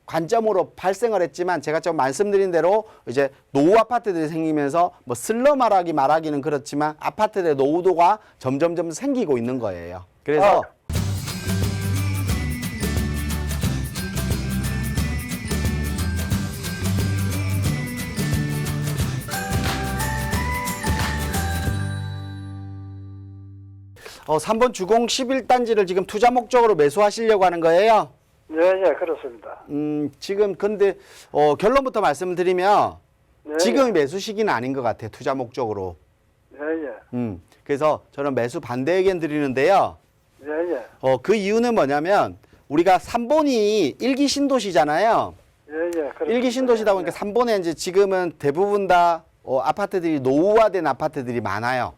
관점으로 발생을 했지만 제가 좀 말씀드린 대로 이제 노후 아파트들이 생기면서 뭐 슬럼화라기 말하기는 그렇지만 아파트의 노후도가 점점점 생기고 있는 거예요. 그래서 어, 3번 주공 11단지를 지금 투자 목적으로 매수하시려고 하는 거예요? 예, 예, 그렇습니다. 지금 근데 결론부터 말씀드리면 예, 지금이 매수 시기는 아닌 것 같아요. 투자 목적으로. 예, 예, 그래서 저는 매수 반대 의견 드리는데요. 예, 예, 그 이유는 뭐냐면 우리가 3번이 일기 신도시잖아요. 예, 예. 그렇습니다. 일기 신도시다 보니까 3번에 이제 지금은 대부분 다 아파트들이 노후화된 아파트들이 많아요.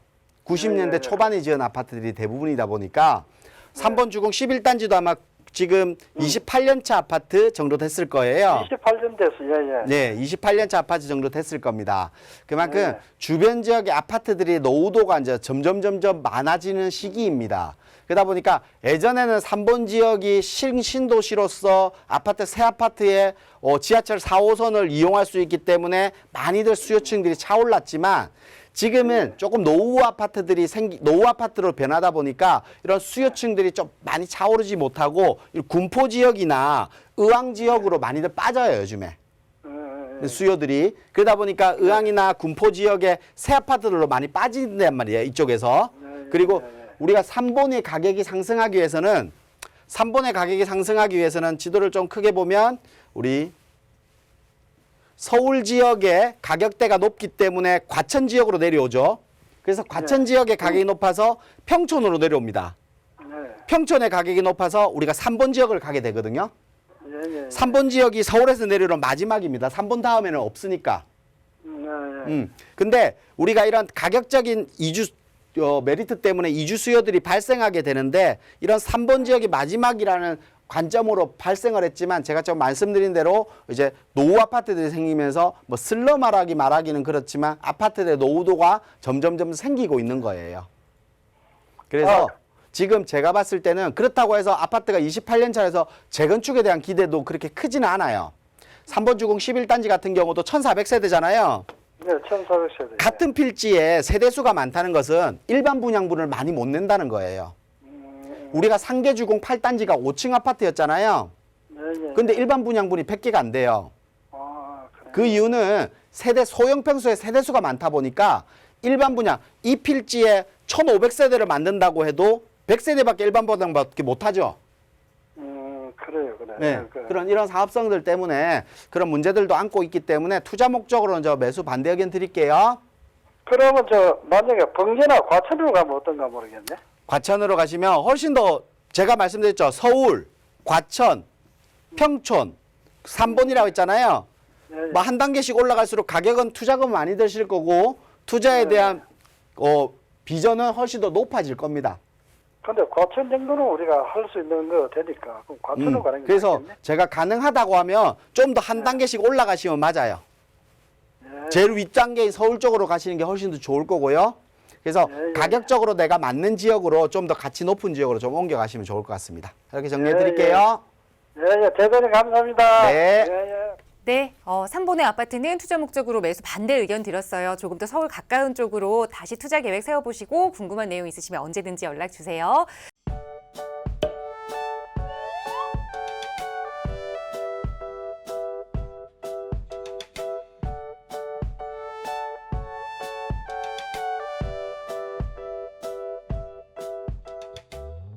90년대 예. 초반에 지은 아파트들이 대부분이다 보니까 3번 주공 11단지도 아마 지금 28년 차 아파트 정도 됐을 거예요. 28년 됐어, 예, 예. 네, 28년 차 아파트 정도 됐을 겁니다. 그만큼 네. 주변 지역의 아파트들이 노후도가 이제 점점 많아지는 시기입니다. 그러다 보니까 예전에는 3번 지역이 신도시로서 아파트 새 아파트에 지하철 4호선을 이용할 수 있기 때문에 많이들 수요층들이 차올랐지만 지금은 조금 노후 아파트로 변하다 보니까 이런 수요층들이 좀 많이 차오르지 못하고 군포 지역이나 의왕 지역으로 많이들 빠져요, 요즘에. 수요들이. 그러다 보니까 의왕이나 군포 지역에 새 아파트들로 많이 빠진단 말이에요, 이쪽에서. 그리고 우리가 3번의 가격이 상승하기 위해서는 지도를 좀 크게 보면 우리 서울 지역의 가격대가 높기 때문에 과천 지역으로 내려오죠. 그래서 과천 지역의 가격이 높아서 평촌으로 내려옵니다. 네. 평촌의 가격이 높아서 우리가 3번 지역을 가게 되거든요. 예, 예. 3번 지역이 서울에서 내려오는 마지막입니다. 3번 다음에는 없으니까. 예, 예. 근데 우리가 이런 가격적인 메리트 때문에 이주 수요들이 발생하게 되는데 이런 3번 지역이 마지막이라는 관점으로 발생을 했지만 제가 좀 말씀드린 대로 이제 노후 아파트들이 생기면서 뭐 슬럼화라기 말하기는 그렇지만 아파트의 노후도가 점점 생기고 있는 거예요. 그래서 지금 제가 봤을 때는 그렇다고 해서 아파트가 28년 차에서 재건축에 대한 기대도 그렇게 크지는 않아요. 3번 주공 11단지 같은 경우도 1400세대잖아요. 네, 1400세대. 같은 필지에 세대수가 많다는 것은 일반 분양분을 많이 못 낸다는 거예요. 우리가 상계주공 8단지가 5층 아파트였잖아요. 예, 예. 근데 일반 분양분이 100개가 안 돼요. 그래. 그 이유는 소형 평수의 세대수가 많다 보니까 일반 분양, 이 필지에 1500세대를 만든다고 해도 100세대밖에 일반 분양밖에 못하죠. 그래요, 그래. 네, 그런 이런 사업성들 때문에 그런 문제들도 안고 있기 때문에 투자 목적으로는 저 매수 반대 의견 드릴게요. 그러면 만약에 번개나 과천으로 가면 어떤가 모르겠네. 과천으로 가시면 훨씬 더 제가 말씀드렸죠. 서울, 과천, 평촌, 3번이라고 했잖아요. 예, 예. 뭐 한 단계씩 올라갈수록 가격은 투자금 많이 드실 거고 투자에 대한 비전은 훨씬 더 높아질 겁니다. 근데 과천 정도는 우리가 할 수 있는 거 되니까 그럼 과천으로 가는 게 그래서 맞겠네. 제가 가능하다고 하면 좀 더 한 단계씩 올라가시면 맞아요. 예, 제일 윗단계인 서울 쪽으로 가시는 게 훨씬 더 좋을 거고요. 그래서 예, 예. 가격적으로 내가 맞는 지역으로 좀 더 가치 높은 지역으로 좀 옮겨가시면 좋을 것 같습니다. 이렇게 정리해 예, 드릴게요. 예, 예, 대단히 감사합니다. 네. 예, 예. 네, 3번의 아파트는 투자 목적으로 매수 반대 의견 드렸어요. 조금 더 서울 가까운 쪽으로 다시 투자 계획 세워보시고 궁금한 내용 있으시면 언제든지 연락 주세요.